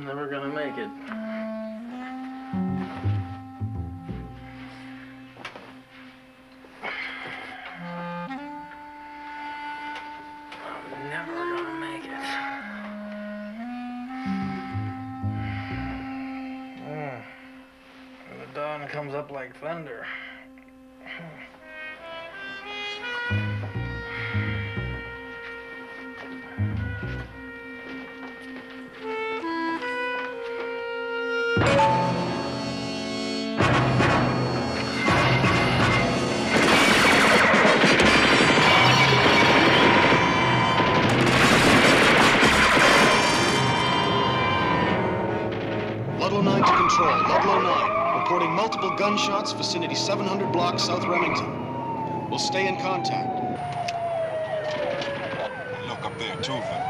I'm never gonna make it. I'm never gonna make it. The dawn comes up like thunder. Ludlow 9 to control. Ludlow 9. Reporting multiple gunshots, vicinity 700 blocks South Remington. We'll stay in contact. Look up there, two of them.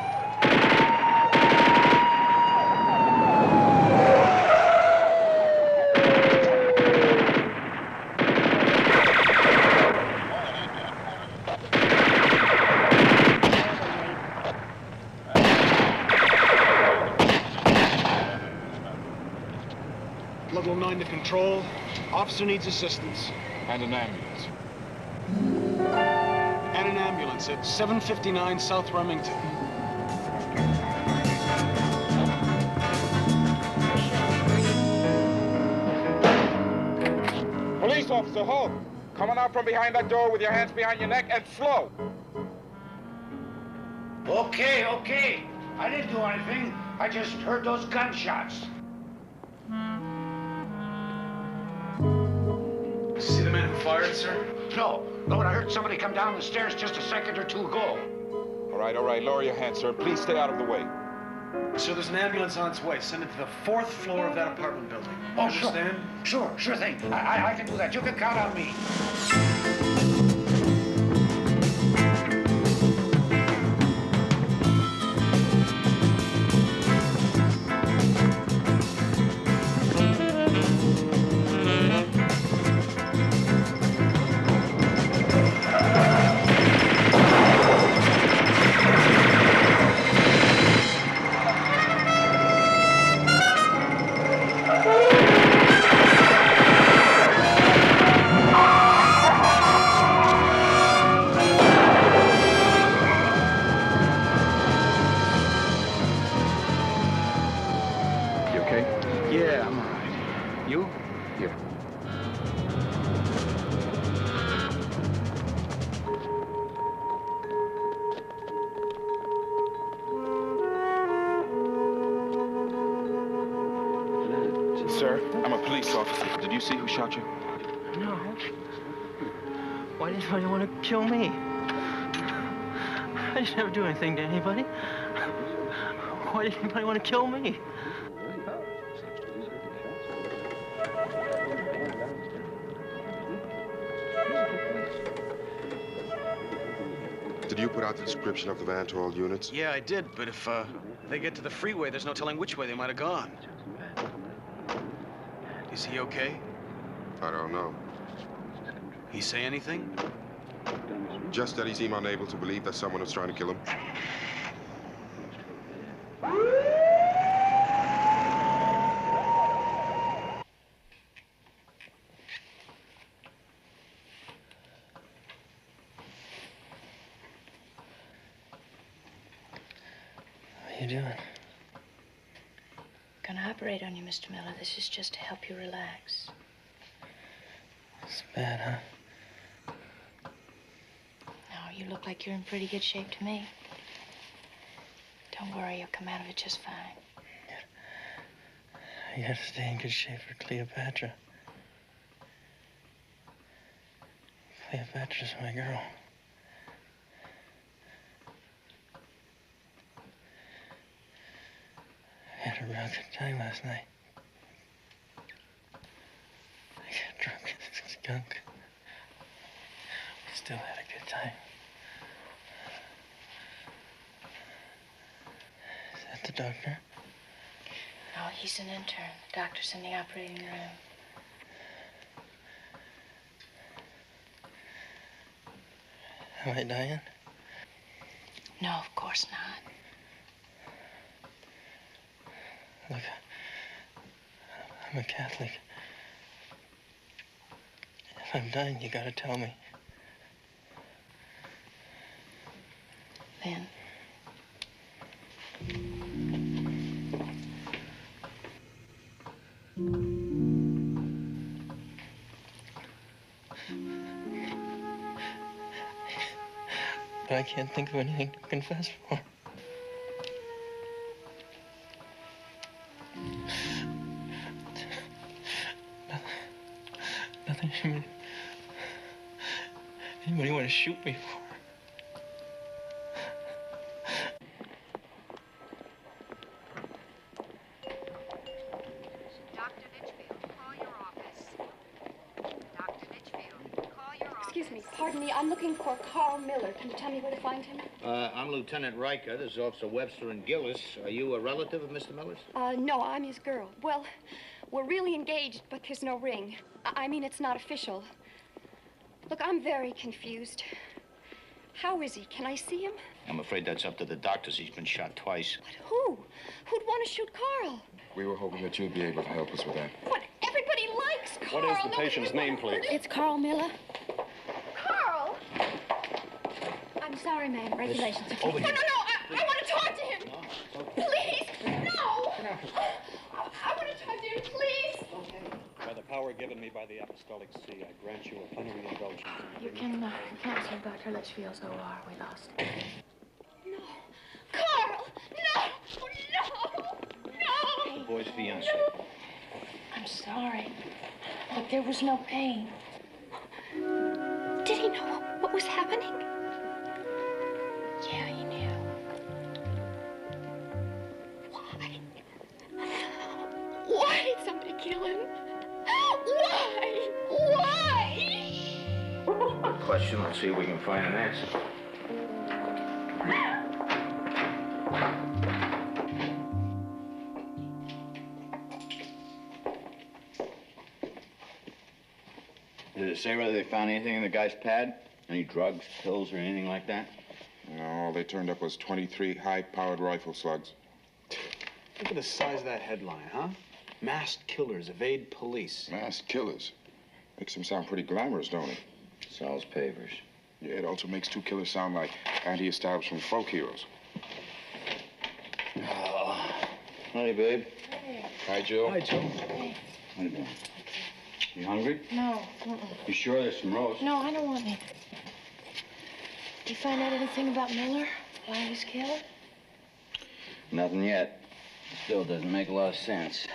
Ludlow 9 to control. Officer needs assistance. And an ambulance. And an ambulance at 759 South Remington. Police officer, halt! Coming out from behind that door with your hands behind your neck and slow. Okay, okay. I didn't do anything. I just heard those gunshots. See the man who fired, sir? No, but I heard somebody come down the stairs just a second or two ago. All right, lower your hands, sir. Please stay out of the way. Sir, there's an ambulance on its way. Send it to the 4th floor of that apartment building. Oh, Understand? Sure thing. I can do that. You can count on me. Yeah, I'm all right. You? Here. Sir, I'm a police officer. Did you see who shot you? No. Why did anybody want to kill me? I didn't ever do anything to anybody. Why did anybody want to kill me? Did you put out the description of the van to all units? Yeah, I did, but if they get to the freeway, there's no telling which way they might have gone. Is he okay? I don't know. He say anything? Just that he seemed unable to believe that someone was trying to kill him. What are you doing? Gonna operate on you, Mr. Miller. This is just to help you relax. It's bad, huh? No, you look like you're in pretty good shape to me. Don't worry, you'll come out of it just fine. You gotta stay in good shape for Cleopatra. Cleopatra's my girl. I had a real good time last night. I got drunk as a skunk. We still had a good time. Is that the doctor? No, he's an intern. The doctor's in the operating room. Am I dying? No, of course not. Look, I'm a Catholic. If I'm dying, you gotta tell me. Then. But I can't think of anything to confess for. Nothing anybody want to shoot me for. Excuse me, pardon me. I'm looking for Carl Miller. Can you tell me where to find him? I'm Lieutenant Riker. This is Officer Webster and Gillis. Are you a relative of Mr. Miller's? No, I'm his girl. Well, we're really engaged, but there's no ring. I mean, it's not official. Look, I'm very confused. How is he? Can I see him? I'm afraid that's up to the doctors. He's been shot twice. But who? Who'd want to shoot Carl? We were hoping that you'd be able to help us with that. What? Everybody likes Carl. What is the patient's name, please? It's Carl Miller. Carl! I'm sorry, ma'am. Regulations. No, I want to talk to him. Please, no! I want to talk to him, please. By the power given me by the Apostolic See, I grant you a plenary indulgence. You can cancel Dr. Litchfield's OR. We lost. No. Carl! No! The boy's fiancé. No! I'm sorry. But there was no pain. Did he know what was happening? Yeah, he knew. Why? Why did somebody kill him? Why? Why? Question. Let's see if we can find an answer. Did it say whether they found anything in the guy's pad? Any drugs, pills, or anything like that? No, all they turned up was 23 high-powered rifle slugs. Look at the size of that headline, huh? Masked killers evade police. Masked killers. Makes them sound pretty glamorous, don't it? Solves papers. Yeah, it also makes two killers sound like anti-establishment folk heroes. Oh. Hi, babe. Hey. Hi, Joe. Hi, Joe. Hey. How you doing? You hungry? No. You sure there's some roast? No, I don't want any. Did you find out anything about Miller? Why he was killed? Nothing yet. Still doesn't make a lot of sense.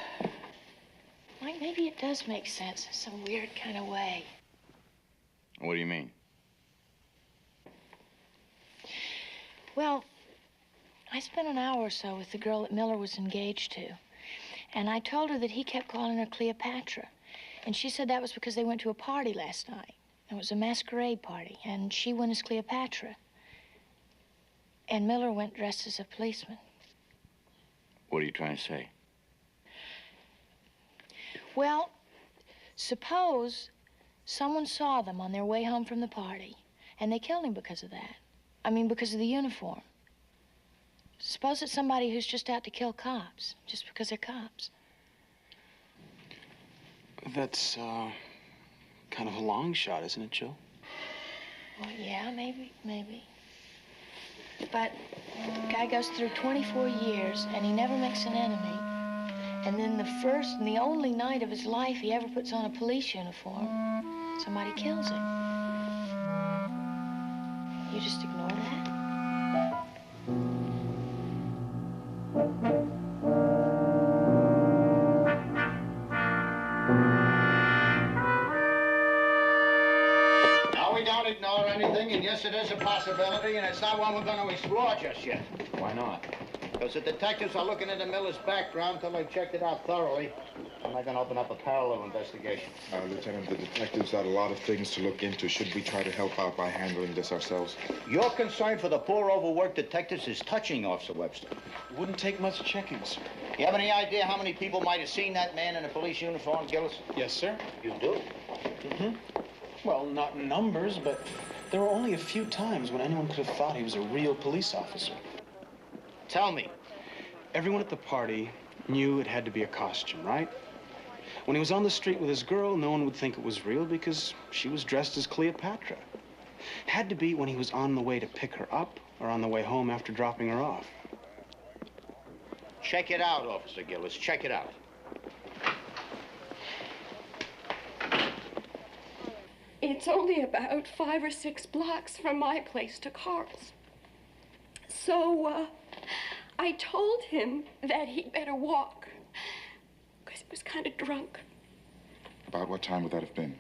Mike, maybe it does make sense in some weird kind of way. What do you mean? Well, I spent an hour or so with the girl that Miller was engaged to. And I told her that he kept calling her Cleopatra. And she said that was because they went to a party last night. It was a masquerade party, and she went as Cleopatra. And Miller went dressed as a policeman. What are you trying to say? Well, suppose someone saw them on their way home from the party, and they killed him because of that. I mean, because of the uniform. Suppose it's somebody who's just out to kill cops, just because they're cops. That's, kind of a long shot, isn't it, Joe? Well, yeah, maybe. But the guy goes through 24 years, and he never makes an enemy. And then the first and the only night of his life he ever puts on a police uniform, somebody kills him. You just ignore that? No, we don't ignore anything, and yes, it is a possibility, and it's not one we're going to explore just yet. Why not? Because the detectives are looking into Miller's background until they've checked it out thoroughly. I'm not going to open up a parallel investigation. Lieutenant, the detectives got a lot of things to look into. Should we try to help out by handling this ourselves? Your concern for the poor, overworked detectives is touching, Officer Webster. Wouldn't take much checking, sir. You have any idea how many people might have seen that man in a police uniform, Gillis? Yes, sir. You do? Mm-hmm. Well, not in numbers, but there were only a few times when anyone could have thought he was a real police officer. Tell me. Everyone at the party knew it had to be a costume, right? When he was on the street with his girl, no one would think it was real because she was dressed as Cleopatra. It had to be when he was on the way to pick her up or on the way home after dropping her off. Check it out, Officer Gillis. Check it out. It's only about 5 or 6 blocks from my place to Carl's. So, I told him that he'd better walk, because he was kind of drunk. About what time would that have been?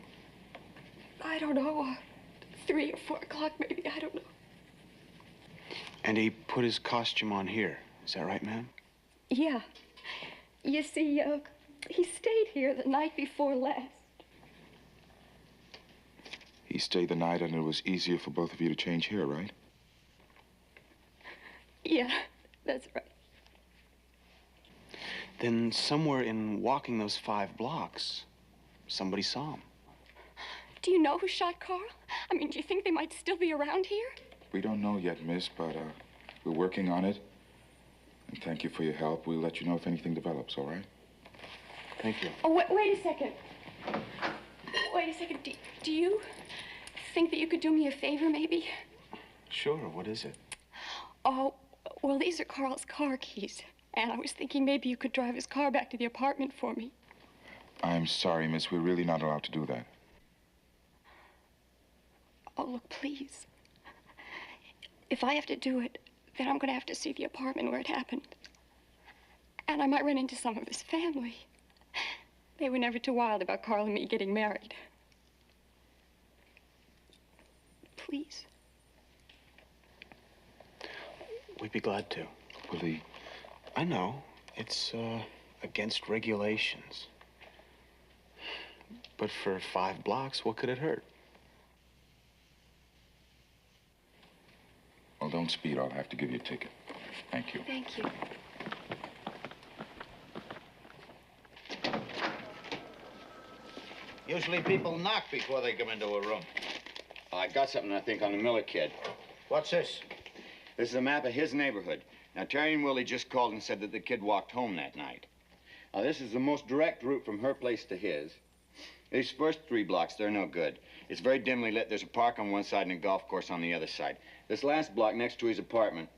I don't know, 3 or 4 o'clock maybe, I don't know. And he put his costume on here. Is that right, ma'am? Yeah. You see, he stayed here the night before last. He stayed the night and it was easier for both of you to change here, right? Yeah, that's right. Then somewhere in walking those 5 blocks, somebody saw him. Do you know who shot Carl? I mean, do you think they might still be around here? We don't know yet, miss, but we're working on it. And thank you for your help. We'll let you know if anything develops, all right? Thank you. Oh, wait a second. Wait a second. Do you think that you could do me a favor, maybe? Sure, what is it? Oh, well, these are Carl's car keys. And I was thinking maybe you could drive his car back to the apartment for me. I'm sorry, miss. We're really not allowed to do that. Oh, look, please. If I have to do it, then I'm going to have to see the apartment where it happened. And I might run into some of his family. They were never too wild about Carl and me getting married. Please. We'd be glad to. Willie. I know. It's, against regulations. But for 5 blocks, what could it hurt? Well, don't speed. I'll have to give you a ticket. Thank you. Thank you. Usually people knock before they come into a room. I got something, I think, on the Miller kid. What's this? This is a map of his neighborhood. Now, Terry and Willie just called and said that the kid walked home that night. Now, this is the most direct route from her place to his. These first 3 blocks, they're no good. It's very dimly lit. There's a park on one side and a golf course on the other side. This last block next to his apartment,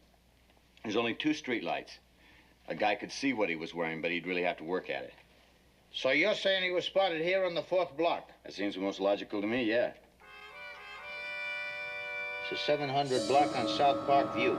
there's only 2 streetlights. A guy could see what he was wearing, but he'd really have to work at it. So you're saying he was spotted here on the 4th block? That seems the most logical to me, yeah. It's a 700 block on South Park View.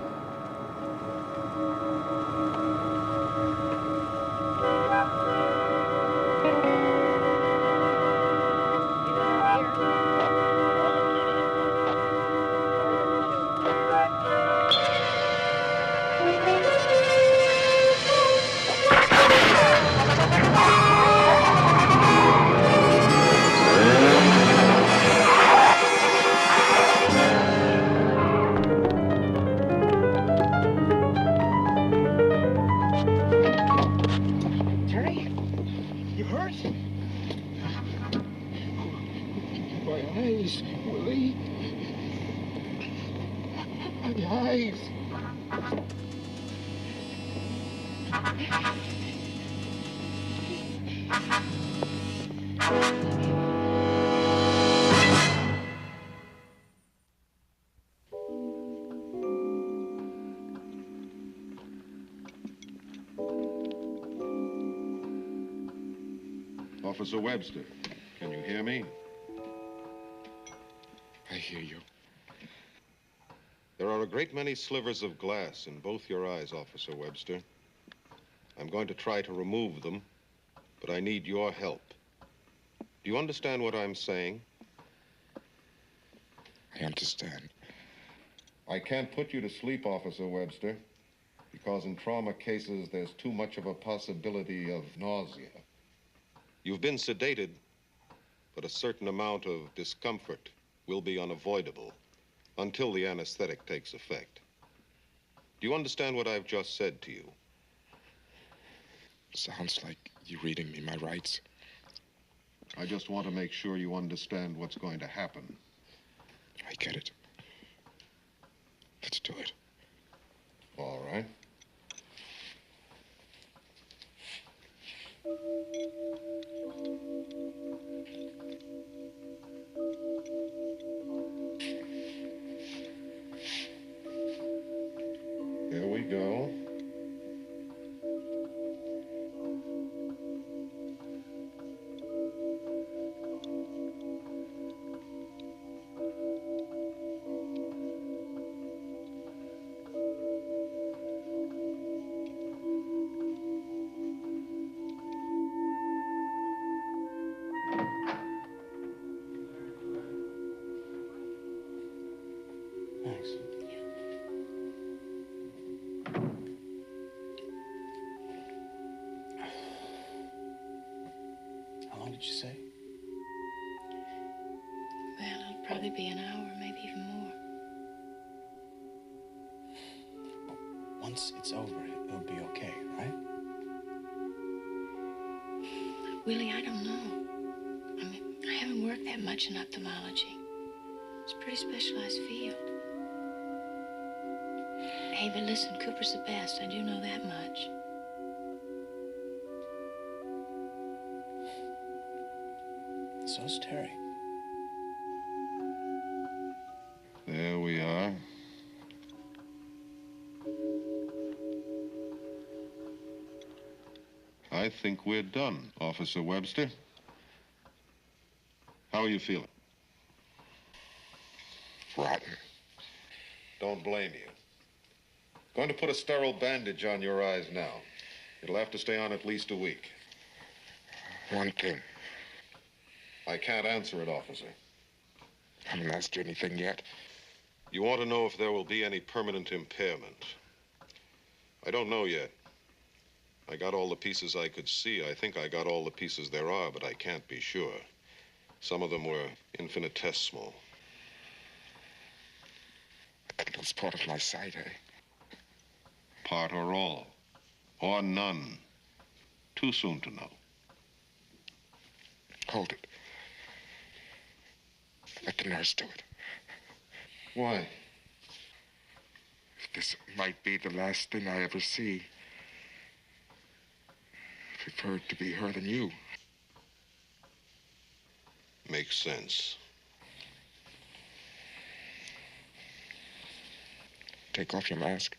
Officer Webster, can you hear me? I hear you. There are a great many slivers of glass in both your eyes, Officer Webster. I'm going to try to remove them, but I need your help. Do you understand what I'm saying? I understand. I can't put you to sleep, Officer Webster, because in trauma cases, there's too much of a possibility of nausea. You've been sedated, but a certain amount of discomfort will be unavoidable until the anesthetic takes effect. Do you understand what I've just said to you? Sounds like you're reading me my rights. I just want to make sure you understand what's going to happen. I get it. Let's do it. All right. Thanks. How long did you say? Well, it'll probably be an hour, maybe even more. Once it's over, it'll be okay, right? Willie, I don't know. I mean, I haven't worked that much in ophthalmology. It's a pretty specialized field. Hey, but listen, Cooper's the best. I do know that much. So's Terry. There we are. I think we're done, Officer Webster. How are you feeling? Rotten. Don't blame you. Going to put a sterile bandage on your eyes now. It'll have to stay on at least a week. One thing. I can't answer it, officer. I haven't asked you anything yet. You want to know if there will be any permanent impairment. I don't know yet. I got all the pieces I could see. I think I got all the pieces there are, but I can't be sure. Some of them were infinitesimal. That was part of my sight, eh? Part or all. Or none. Too soon to know. Hold it. Let the nurse do it. Why? This might be the last thing I ever see. I prefer it to be her than you. Makes sense. Take off your mask.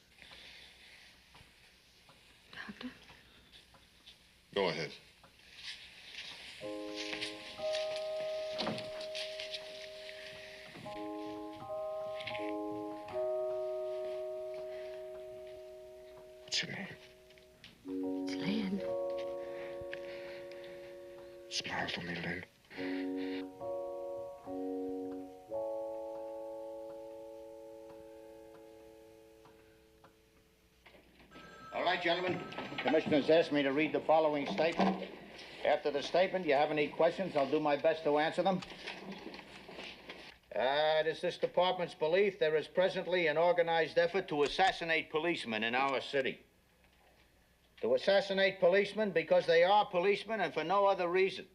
Doctor? Go ahead. What's your name? It's Lynn. Smile for me, Lynn. All right, gentlemen. Commissioner's asked me to read the following statement. After the statement, you have any questions, I'll do my best to answer them. It is this department's belief there is presently an organized effort to assassinate policemen in our city. To assassinate policemen because they are policemen and for no other reason.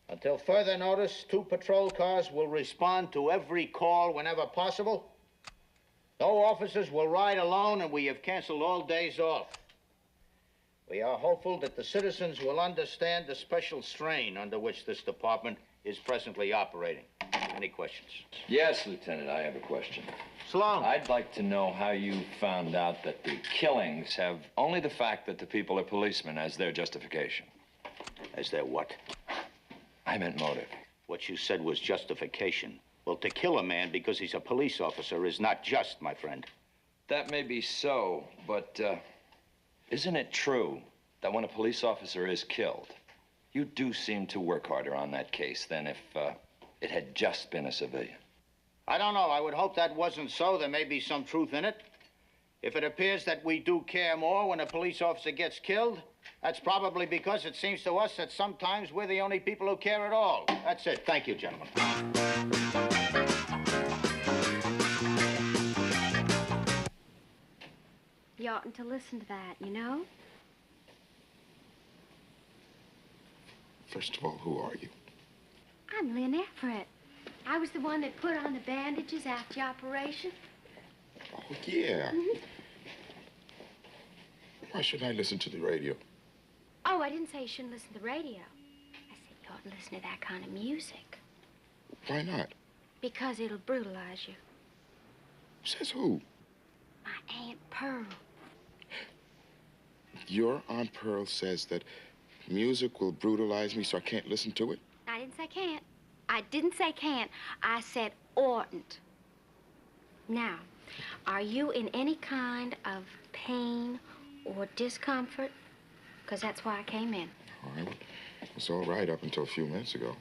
Until further notice, 2 patrol cars will respond to every call whenever possible. No officers will ride alone, and we have canceled all days off. We are hopeful that the citizens will understand the special strain under which this department is presently operating. Any questions? Yes, Lieutenant, I have a question. Sloan. I'd like to know how you found out that the killings have only the fact that the people are policemen as their justification. As their what? I meant motive. What you said was justification. Well, to kill a man because he's a police officer is not just, my friend. That may be so, but isn't it true that when a police officer is killed, you do seem to work harder on that case than if it had just been a civilian? I don't know. I would hope that wasn't so. There may be some truth in it. If it appears that we do care more when a police officer gets killed, that's probably because it seems to us that sometimes we're the only people who care at all. That's it. Thank you, gentlemen. You oughtn't to listen to that, you know? First of all, who are you? I'm Lynn Everett. I was the one that put on the bandages after the operation. Oh, yeah. Why shouldn't I listen to the radio? Oh, I didn't say you shouldn't listen to the radio. I said you oughtn't listen to that kind of music. Why not? Because it'll brutalize you. Says who? My Aunt Pearl. Your Aunt Pearl says that music will brutalize me, so I can't listen to it? I didn't say can't. I didn't say can't. I said oughtn't. Now, are you in any kind of pain or discomfort? Because that's why I came in. All right. It's all right up until a few minutes ago.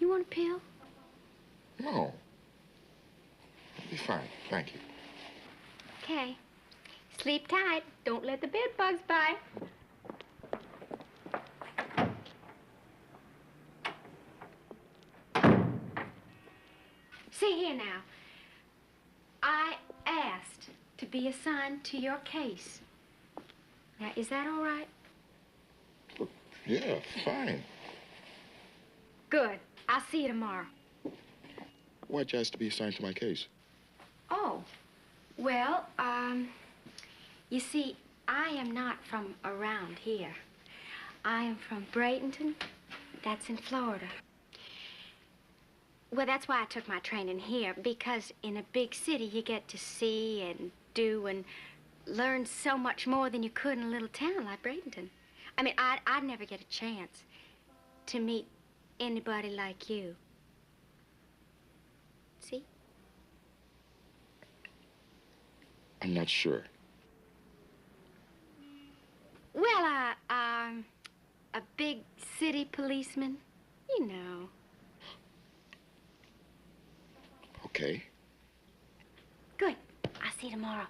You want a pill? No. fine. Thank you. Okay. Sleep tight. Don't let the bed bugs bite. See here now. I asked to be assigned to your case. Now, is that all right? Yeah, fine. Good. I'll see you tomorrow. Why'd you ask to be assigned to my case? Oh, well, you see, I am not from around here. I am from Bradenton. That's in Florida. Well, that's why I took my training here, because in a big city you get to see and do and learn so much more than you could in a little town like Bradenton. I mean, I'd never get a chance to meet anybody like you. See? I'm not sure. Well, a big city policeman, you know. Okay. Good. I'll see you tomorrow.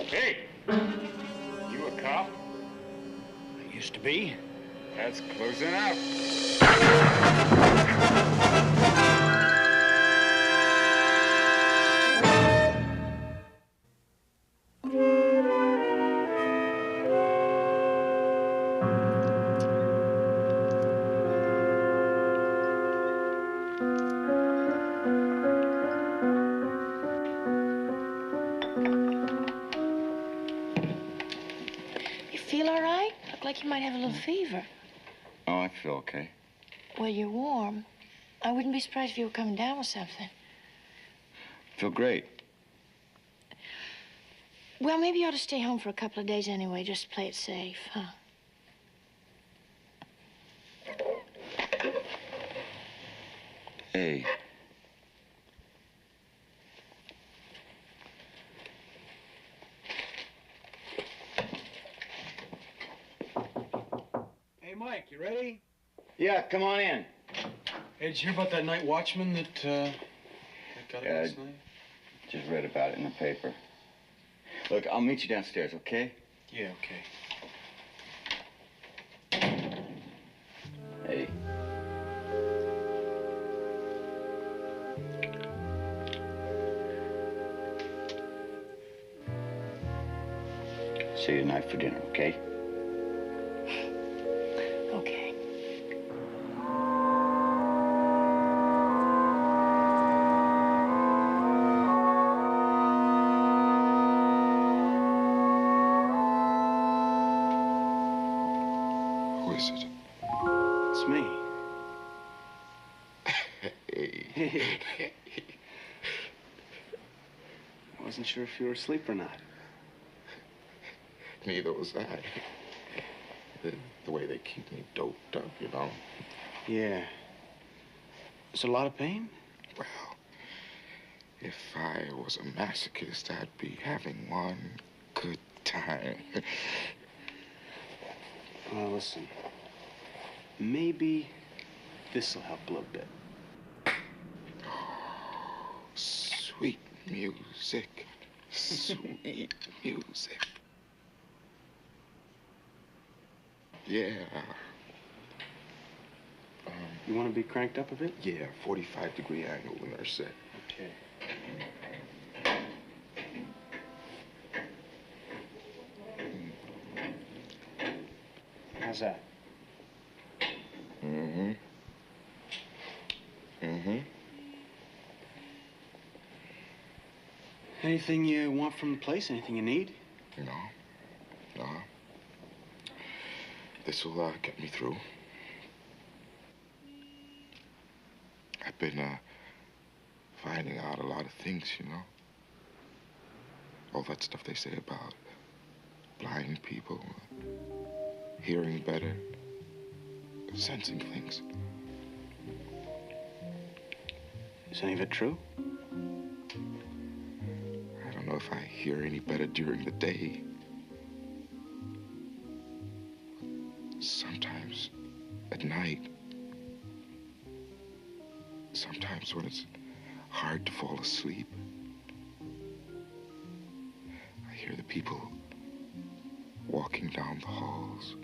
Hey! You a cop? I used to be. That's close enough. You feel all right? Look like you might have a little fever. Oh, I feel okay. Well, you're warm. I wouldn't be surprised if you were coming down with something. Feel great. Well, maybe you ought to stay home for a couple of days anyway, just to play it safe, huh? Hey. Hey, Mike, you ready? Yeah, come on in. Hey, did you hear about that night watchman that got it last night? Just read about it in the paper. Look, I'll meet you downstairs, okay? Yeah, okay. Hey. See you tonight for dinner, okay? Okay. Who is it? It's me. Hey. I wasn't sure if you were asleep or not. Neither was I. The way they keep me doped up, you know. Yeah. Is there a lot of pain? Well, if I was a masochist, I'd be having one good time. Well, listen. Maybe this'll help a little bit. Sweet music. Sweet music. Yeah. You want to be cranked up a bit? Yeah, 45-degree angle, the nurse said. Okay. How's that? Mm-hmm. Mm-hmm. Anything you want from the place? Anything you need? No. No. This'll get me through. I've been finding out a lot of things, you know. All that stuff they say about blind people, hearing better, sensing things. Is any of it true? I don't know if I hear any better during the day. Sometimes at night. Sometimes when it's hard to fall asleep. I hear the people walking down the halls.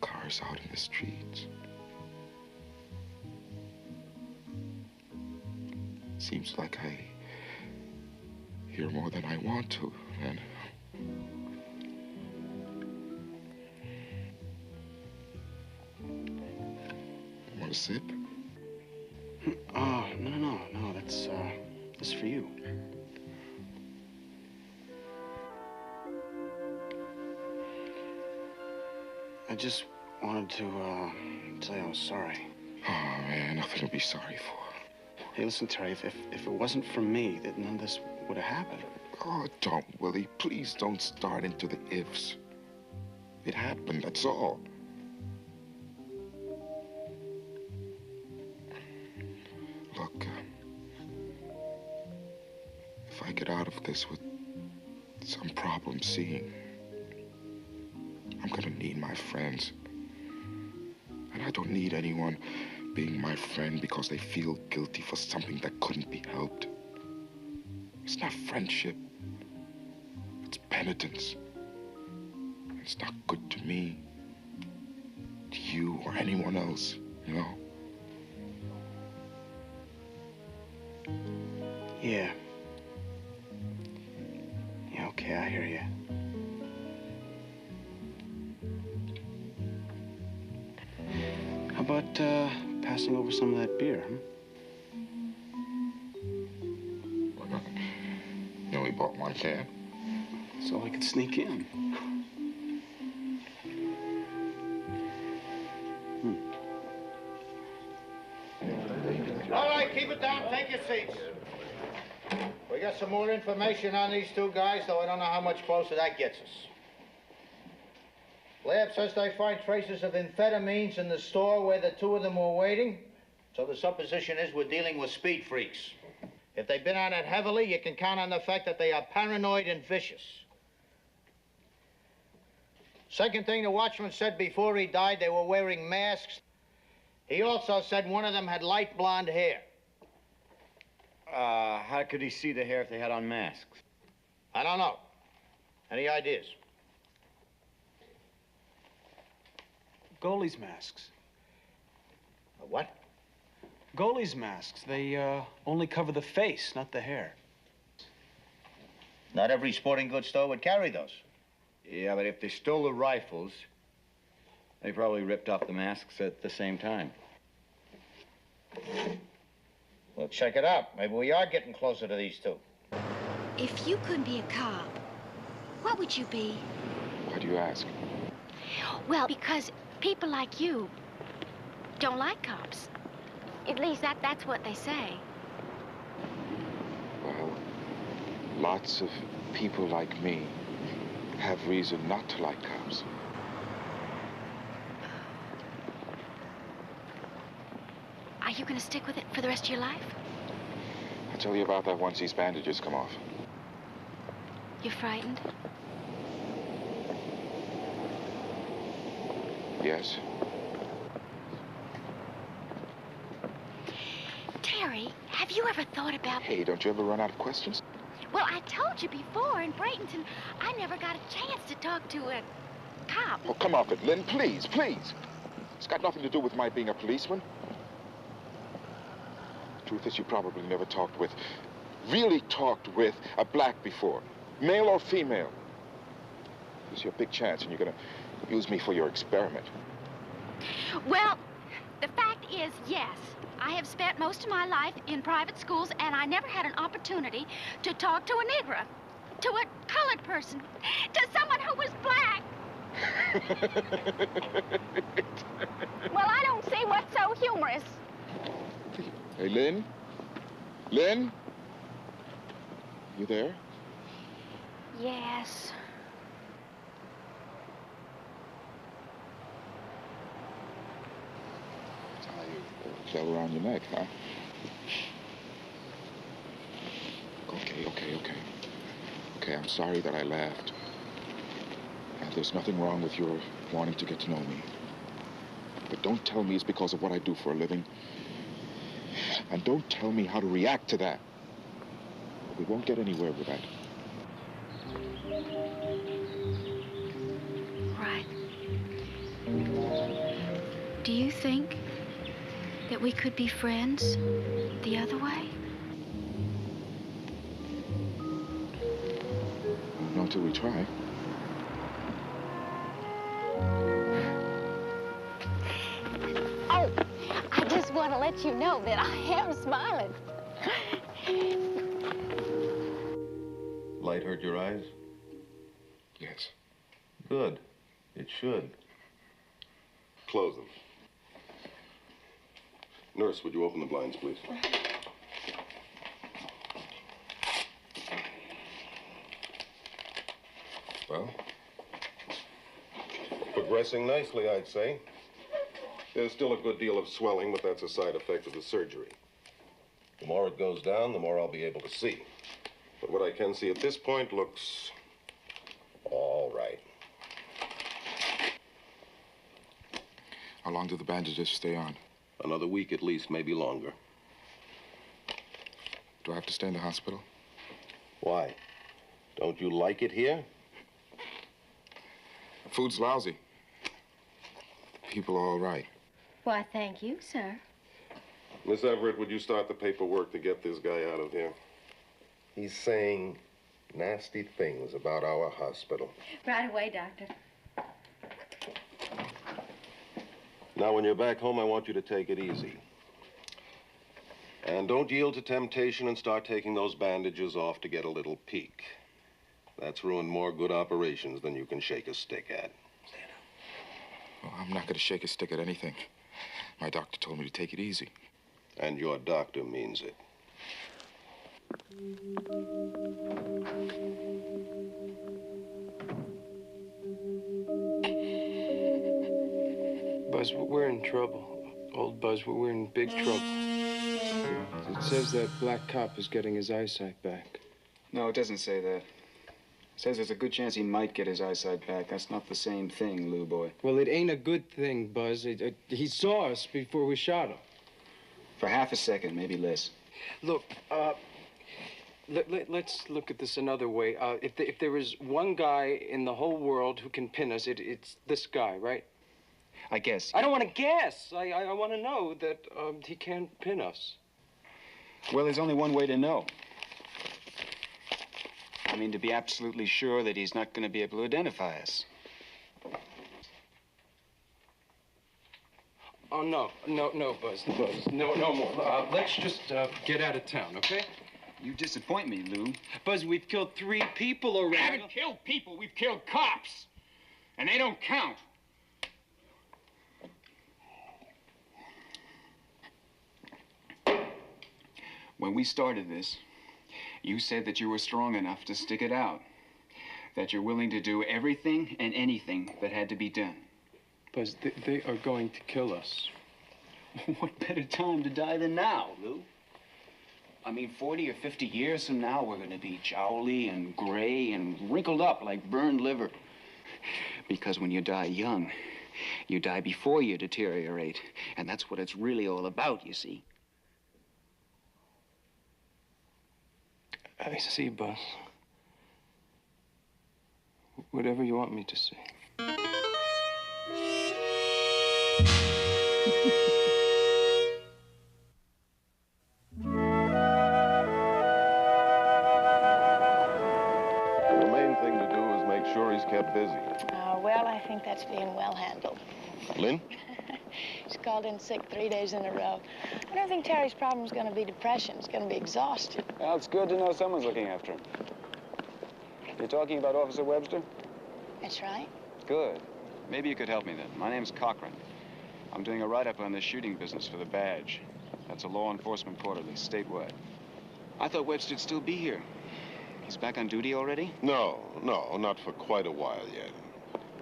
Cars out in the streets. Seems like I hear more than I want to, and want a sip? Oh, no, that's for you. I just wanted to tell you I was sorry. Oh, man, nothing to be sorry for. Hey, listen, Terry, if it wasn't for me, that none of this would have happened. Oh, don't, Willie. Please don't start into the ifs. It happened, that's all. Look, if I get out of this with some problem seeing, I'm gonna need my friends. And I don't need anyone being my friend because they feel guilty for something that couldn't be helped. It's not friendship. It's penitence. It's not good to me, to you, or anyone else, you know? Yeah. Yeah, okay, I hear you. How about, passing over some of that beer, huh? You only bought one can. So I could sneak in. All right, keep it down. Take your seats. We got some more information on these two guys, though I don't know how much closer that gets us. Lab says they find traces of amphetamines in the store where the two of them were waiting. So the supposition is we're dealing with speed freaks. If they've been on it heavily, you can count on the fact that they are paranoid and vicious. Second thing, the watchman said before he died they were wearing masks. He also said one of them had light blonde hair. How could he see the hair if they had on masks? I don't know. Any ideas? Goalies' masks. What? Goalies' masks. They only cover the face, not the hair. Not every sporting goods store would carry those. Yeah, but if they stole the rifles, they probably ripped off the masks at the same time. Well, check it out. Maybe we are getting closer to these two. If you couldn't be a cop, what would you be? Why do you ask? Well, because people like you don't like cops. At least that's what they say. Well, lots of people like me have reason not to like cops. Are you going to stick with it for the rest of your life? I'll tell you about that once these bandages come off. You're frightened? Yes? Terry, have you ever thought about... Hey, don't you ever run out of questions? Well, I told you before, in Bradenton, I never got a chance to talk to a cop. Oh, come off it, Lynn, please, please. It's got nothing to do with my being a policeman. The truth is, you probably never really talked with a black before, male or female. This is your big chance, and you're gonna use me for your experiment. Well, the fact is, yes. I have spent most of my life in private schools, and I never had an opportunity to talk to a Negro, to a colored person, to someone who was black. Well, I don't see what's so humorous. Hey, Lynn? Lynn? You there? Yes. Fell around your neck, huh? Okay, I'm sorry that I laughed. And there's nothing wrong with your wanting to get to know me. But don't tell me it's because of what I do for a living. And don't tell me how to react to that. We won't get anywhere with that. Right. Do you think that we could be friends the other way? Not until we try. Oh, I just want to let you know that I am smiling. Light hurt your eyes? Yes. Good. It should. Close them. Nurse, would you open the blinds, please? Well, progressing nicely, I'd say. There's still a good deal of swelling, but that's a side effect of the surgery. The more it goes down, the more I'll be able to see. But what I can see at this point looks all right. How long do the bandages stay on? Another week at least, maybe longer. Do I have to stay in the hospital? Why? Don't you like it here? Food's lousy. People are all right. Why, thank you, sir. Miss Everett, would you start the paperwork to get this guy out of here? He's saying nasty things about our hospital. Right away, Doctor. Now, when you're back home, I want you to take it easy. And don't yield to temptation and start taking those bandages off to get a little peek. That's ruined more good operations than you can shake a stick at. Well, I'm not going to shake a stick at anything. My doctor told me to take it easy. And your doctor means it. Buzz, we're in trouble. Old Buzz, we're in big trouble. It says that black cop is getting his eyesight back. No, it doesn't say that. It says there's a good chance he might get his eyesight back. That's not the same thing, Lou boy. Well, it ain't a good thing, Buzz. He saw us before we shot him. For half a second, maybe less. Look, let's look at this another way. If there is one guy in the whole world who can pin us, it's this guy, right? I guess. I don't want to guess. I want to know that he can't pin us. Well, there's only one way to know. I mean, to be absolutely sure that he's not going to be able to identify us. Oh, no, Buzz, no more. Let's just get out of town, okay? You disappoint me, Lou. Buzz, we've killed 3 people already. We haven't killed people, we've killed cops. And they don't count. When we started this, you said that you were strong enough to stick it out. That you're willing to do everything and anything that had to be done. Buzz, they are going to kill us. What better time to die than now, Lou? I mean, 40 or 50 years from now, we're going to be jowly and gray and wrinkled up like burned liver. Because when you die young, you die before you deteriorate. And that's what it's really all about, you see. I see, Buzz. Whatever you want me to see. The main thing to do is make sure he's kept busy. Well, I think that's being well handled. Lynn? He's called in sick 3 days in a row. I don't think Terry's problem is going to be depression. It's going to be exhaustion. Well, it's good to know someone's looking after him. You're talking about Officer Webster? That's right. Good. Maybe you could help me then. My name's Cochran. I'm doing a write-up on the shooting business for the Badge. That's a law enforcement quarterly, statewide. I thought Webster'd still be here. He's back on duty already? No, not for quite a while yet.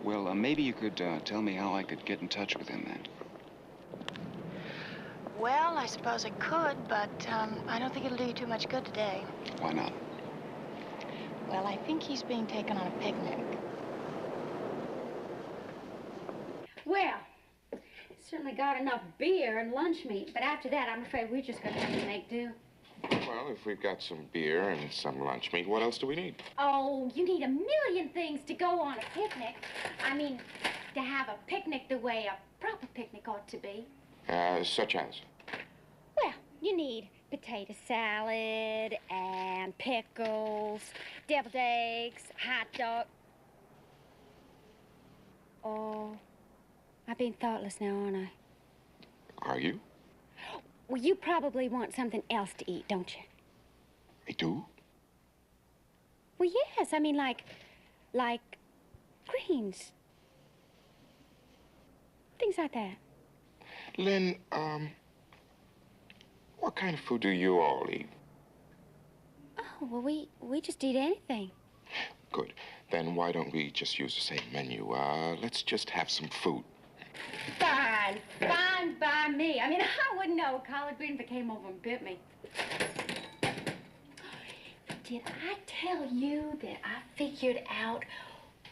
Well, maybe you could tell me how I could get in touch with him then. Well, I suppose I could, but I don't think it'll do you too much good today. Why not? Well, I think he's being taken on a picnic. Well, certainly got enough beer and lunch meat, but after that, I'm afraid we're just gonna have to make do. Well, if we've got some beer and some lunch meat, what else do we need? Oh, you need a million things to go on a picnic. I mean, to have a picnic the way a proper picnic ought to be. Such as? Well, you need potato salad and pickles, deviled eggs, hot dog. Oh, I've been thoughtless now, aren't I? Are you? Well, you probably want something else to eat, don't you? I do? Well, yes. I mean, like greens. Things like that. Lynn, what kind of food do you all eat? Oh, well, we just eat anything. Good. Then why don't we just use the same menu? Let's just have some food. Fine. Fine by me. I mean, I wouldn't know a collard green if it came over and bit me. Did I tell you that I figured out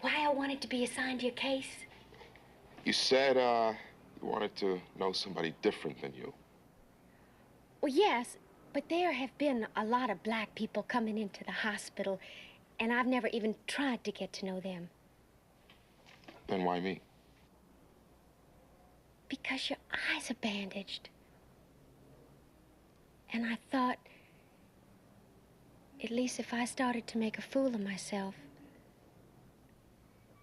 why I wanted to be assigned to your case? You said, you wanted to know somebody different than you. Well, yes, but there have been a lot of black people coming into the hospital, and I've never even tried to get to know them. Then why me? Because your eyes are bandaged. And I thought, at least if I started to make a fool of myself,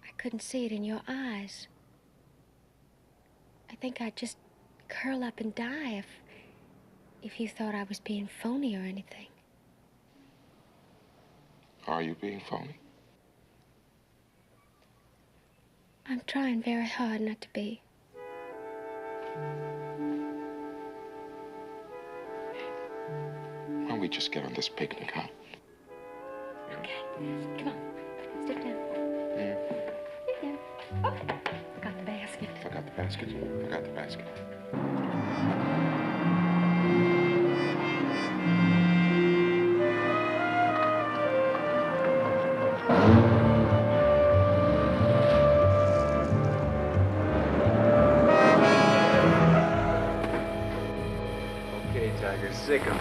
I couldn't see it in your eyes. I think I'd just curl up and die if you thought I was being phony or anything. Are you being phony? I'm trying very hard not to be. Why don't we just get on this picnic, huh? Okay. Come on. Step down. Sit down. Oh, forgot the basket. Forgot the basket. Forgot the basket. Okay, Tiger, sick 'em.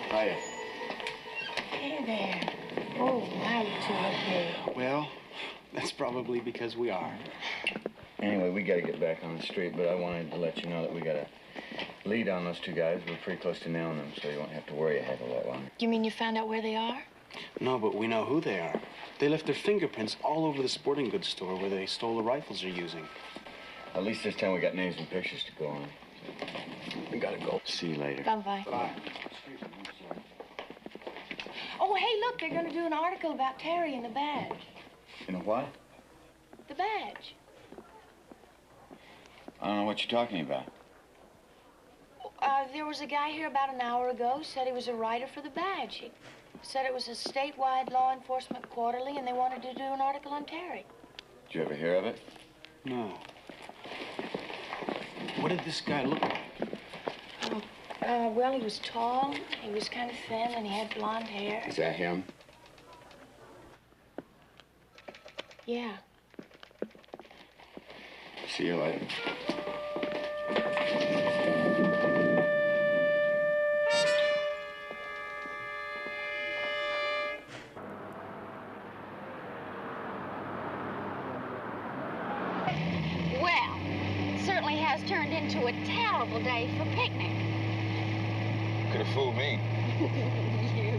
Hiya. Hey there. Oh, now you two look good. Well, that's probably because we are. Anyway, we gotta get back on the street, but I wanted to let you know that we got a lead on those two guys. We're pretty close to nailing them, so you won't have to worry a heck of a lot longer. You mean you found out where they are? No, but we know who they are. They left their fingerprints all over the sporting goods store where they stole the rifles they're using. At least this time we got names and pictures to go on. We gotta go. See you later. Bye-bye. Bye. Oh, hey, look, they're going to do an article about Terry and the badge. You know what? The badge. I don't know what you're talking about. There was a guy here about an hour ago, said he was a writer for the badge. He said it was a statewide law enforcement quarterly, and they wanted to do an article on Terry. Did you ever hear of it? No. What did this guy look like? Well, he was tall, he was kind of thin, and he had blonde hair. Is that him? Yeah. See you later. Well, it certainly has turned into a terrible day for picnic. Could have fooled me. You.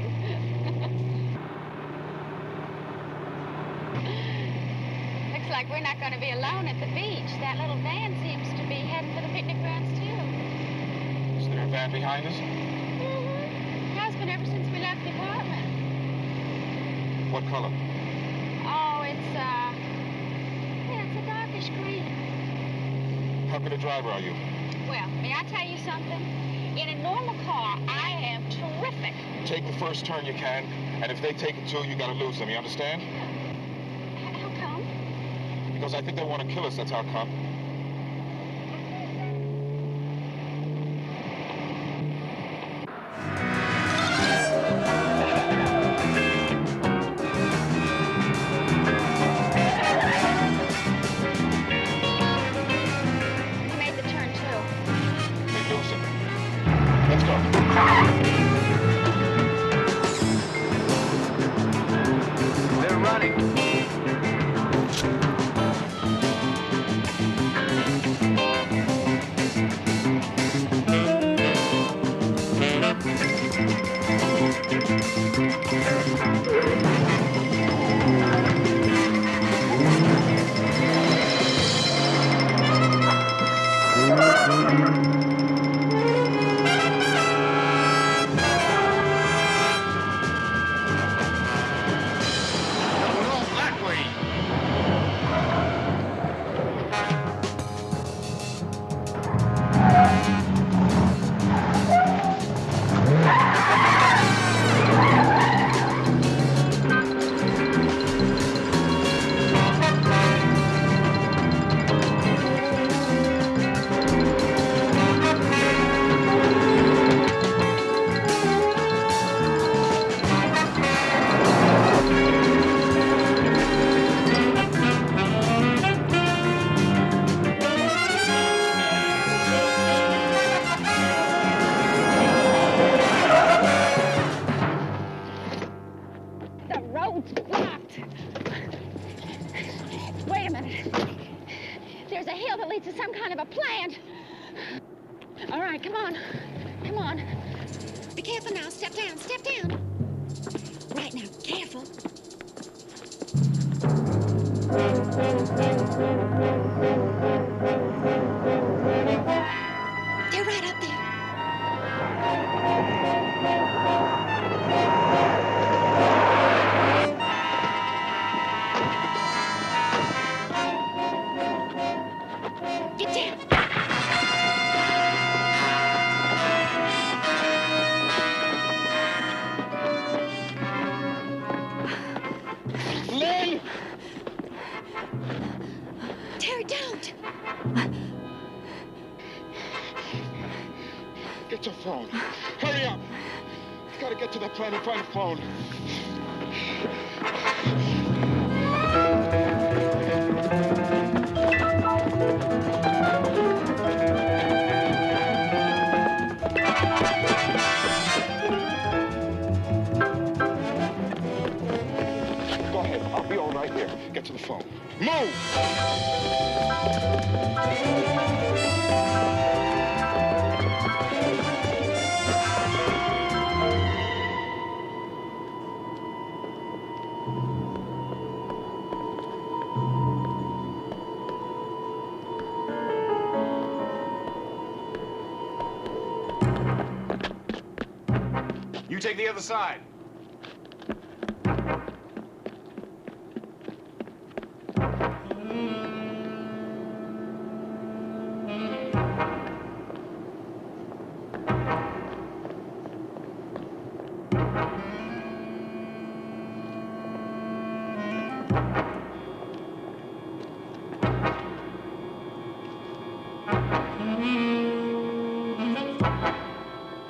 Looks like we're not going to be alone at the beach. That little van seems to be heading for the picnic grounds, too. Is there a van behind us? Mm-hmm. Has been ever since we left the apartment. What color? Oh, it's a darkish green. How good a driver are you? Well, may I tell you something? In a normal car, I am terrific. Take the first turn you can, and if they take it too, you gotta lose them, you understand? How come? Because I think they want to kill us, that's how come. You made the turn, too. They lose them. Let's go. They're running. The road's blocked. Wait a minute. There's a hill that leads to some kind of a plant. All right, come on. Come on. Be careful now. Step down. Step down. Right now. Careful. They're right up there. Get down. Lynn! Terry, don't. Get your phone. Hurry up. Gotta get to that plant and find a phone. Go ahead. I'll be all right here. Get to the phone. Move! You take the other side.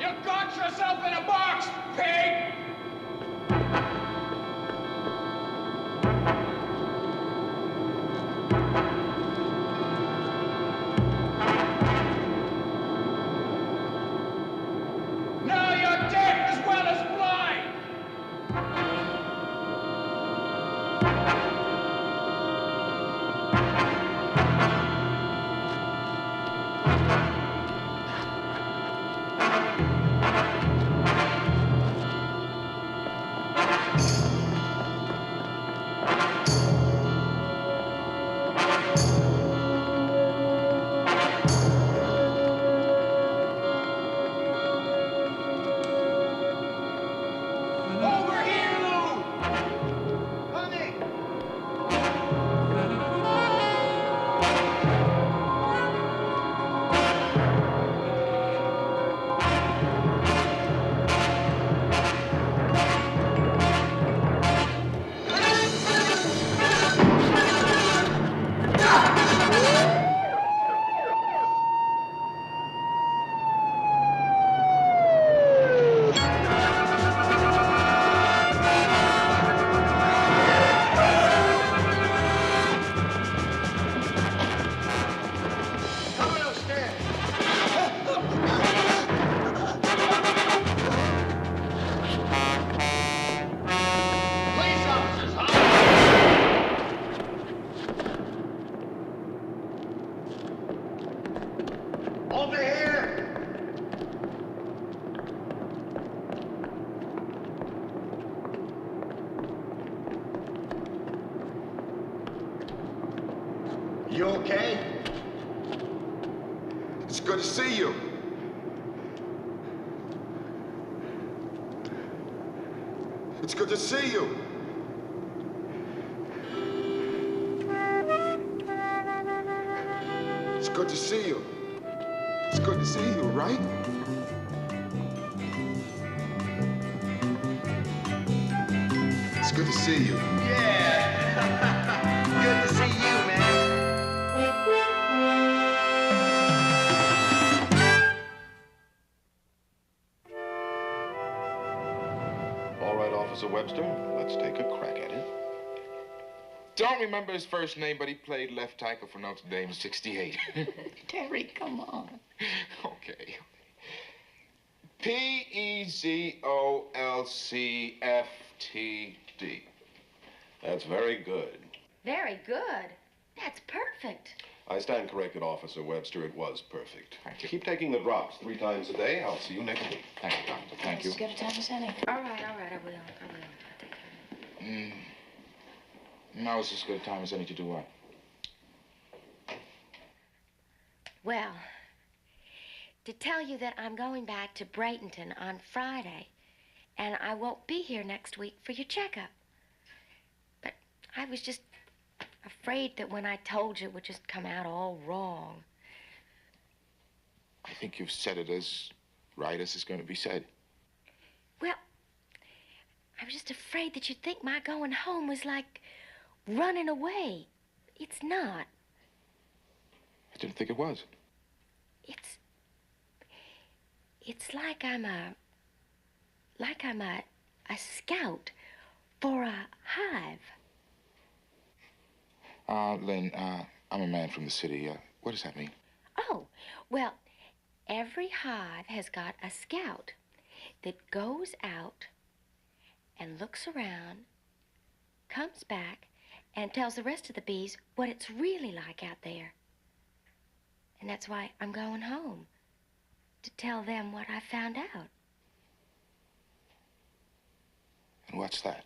You got yourself in a box, pig! Over here! You okay? It's good to see you. It's good to see you. It's good to see you. It's good to see you, right? It's good to see you. Yeah. Good to see you, man. All right, Officer Webster, let's take a crack at it. Don't remember his first name, but he played left tackle for Notre Dame in '68. Terry, come on. Okay. P-E-Z-O-L-C-F-T-D. That's very good. Very good. That's perfect. I stand corrected, Officer Webster. It was perfect. Thank you. Keep taking the drops 3 times a day. I'll see you next week. Thank you, Doctor. Thank you. As good a time as any. All right, I will. Now is as good a time as any to do what? Well, to tell you that I'm going back to Bradenton on Friday, and I won't be here next week for your checkup. But I was just afraid that when I told you, it would just come out all wrong. I think you've said it as right as it's going to be said. Well, I was just afraid that you'd think my going home was like running away. It's not. I didn't think it was. It's like I'm a scout for a hive. Lynn, I'm a man from the city. What does that mean? Oh, well, every hive has got a scout that goes out and looks around, comes back, and tells the rest of the bees what it's really like out there. And that's why I'm going home, to tell them what I found out. And what's that?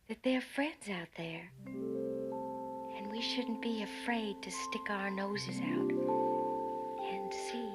That they're friends out there. And we shouldn't be afraid to stick our noses out and see.